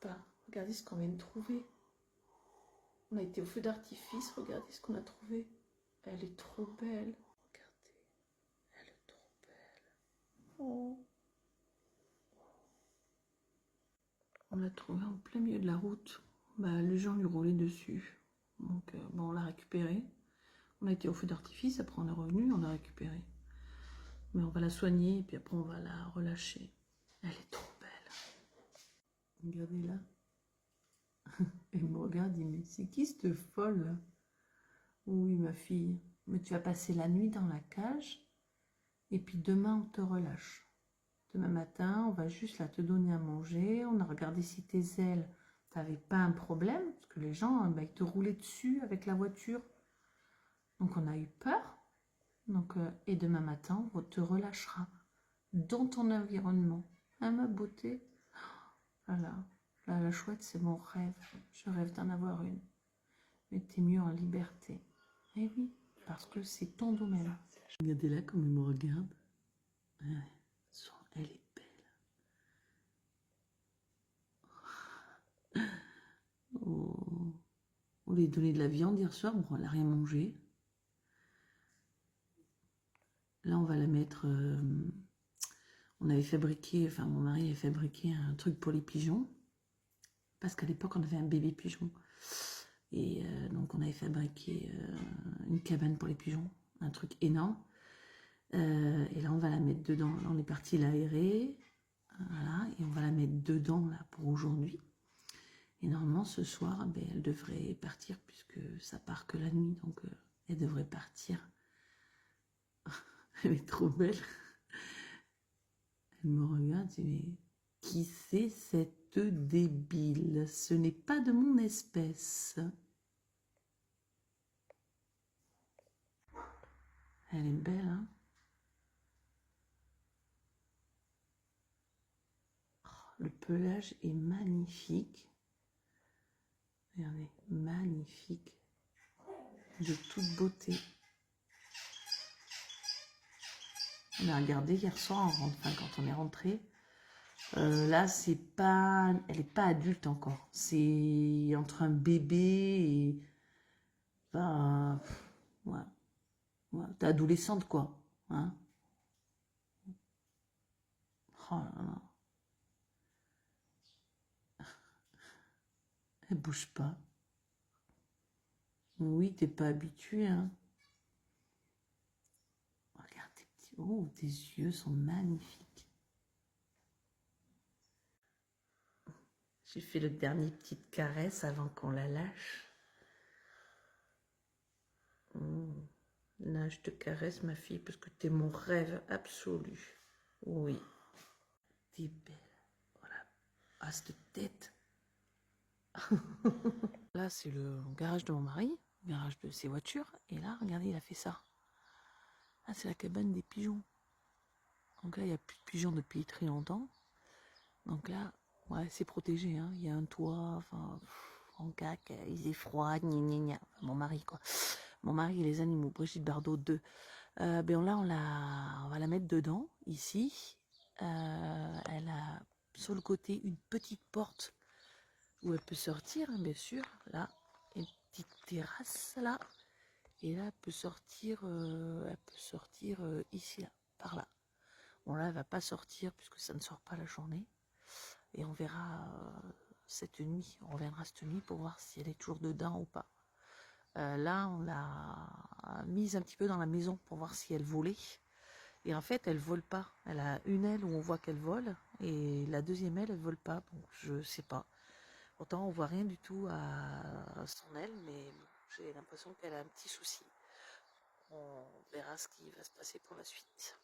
pas. Regardez ce qu'on vient de trouver. On a été au feu d'artifice, regardez ce qu'on a trouvé. Elle est trop belle. Regardez, elle est trop belle. Oh. On l'a trouvée en plein milieu de la route. Bah, les gens lui roulaient dessus. Donc, bon, on l'a récupérée. On a été au feu d'artifice, après on est revenu, on l'a récupérée. Mais on va la soigner et puis après on va la relâcher. Elle est trop belle. Regardez là. Elle me regarde, il me dit, c'est qui cette folle là? Oui, ma fille, mais tu vas passer la nuit dans la cage et puis demain on te relâche. Demain matin, on va juste là te donner à manger. On a regardé si tes ailes, t'avais pas un problème, parce que les gens, bah, ils te roulaient dessus avec la voiture. Donc on a eu peur. Donc, et demain matin, on te relâchera dans ton environnement. Ah, ma beauté. Voilà. Là, la chouette, c'est mon rêve. Je rêve d'en avoir une. Mais t'es mieux en liberté. Eh oui, parce que c'est ton domaine. Regardez là comme il me regarde. Elle est belle. Oh. On lui a donné de la viande hier soir. Bon, elle n'a rien mangé. Là, on va la mettre... on avait fabriqué... Enfin, mon mari avait fabriqué un truc pour les pigeons. Parce qu'à l'époque, on avait un bébé pigeon. Et donc, on avait fabriqué une cabane pour les pigeons. Un truc énorme. Et là, on va la mettre dedans. Là, on est parti l'aérer. Voilà. Et on va la mettre dedans, là, pour aujourd'hui. Et normalement, ce soir, ben, elle devrait partir, puisque ça part que la nuit. Donc, elle devrait partir. Elle est trop belle. Elle me regarde et dit, mais qui c'est cette débile? Ce n'est pas de mon espèce. Elle est belle, hein? Oh, le pelage est magnifique. Regardez, magnifique. De toute beauté. On a regardé hier soir, quand on est rentré. Là, c'est pas, elle n'est pas adulte encore. C'est entre un bébé et... Enfin, ouais. Ouais, t'es adolescente, quoi. Hein? Oh là là. Elle bouge pas. Oui, t'es pas habitué, hein. Regarde tes petits... Oh, tes yeux sont magnifiques. J'ai fait le dernier petite caresse avant qu'on la lâche. Là, je te caresse, ma fille, parce que t'es mon rêve absolu. Oui. T'es belle. Voilà. Ah, cette tête. Là, c'est le garage de mon mari, le garage de ses voitures. Et là, regardez, il a fait ça. Ah, c'est la cabane des pigeons. Donc là, il n'y a plus de pigeons depuis très longtemps. Donc là, ouais, c'est protégé. Hein. Il y a un toit, enfin, en cac, il faisait froid, gna gna gna. Mon mari, quoi. Mon mari et les animaux, Brigitte Bardot 2. Ben là, on va la mettre dedans, ici. Elle a sur le côté une petite porte où elle peut sortir, hein, bien sûr. Là, une petite terrasse, là. Et là, elle peut sortir ici, là, par là. Bon, là, elle va pas sortir puisque ça ne sort pas la journée. Et on verra cette nuit. On reviendra cette nuit pour voir si elle est toujours dedans ou pas. Là, on l'a mise un petit peu dans la maison pour voir si elle volait. Et en fait, elle vole pas. Elle a une aile où on voit qu'elle vole. Et la deuxième aile, elle vole pas. Donc, je sais pas. Pourtant, on voit rien du tout à son aile. Mais j'ai l'impression qu'elle a un petit souci. On verra ce qui va se passer pour la suite.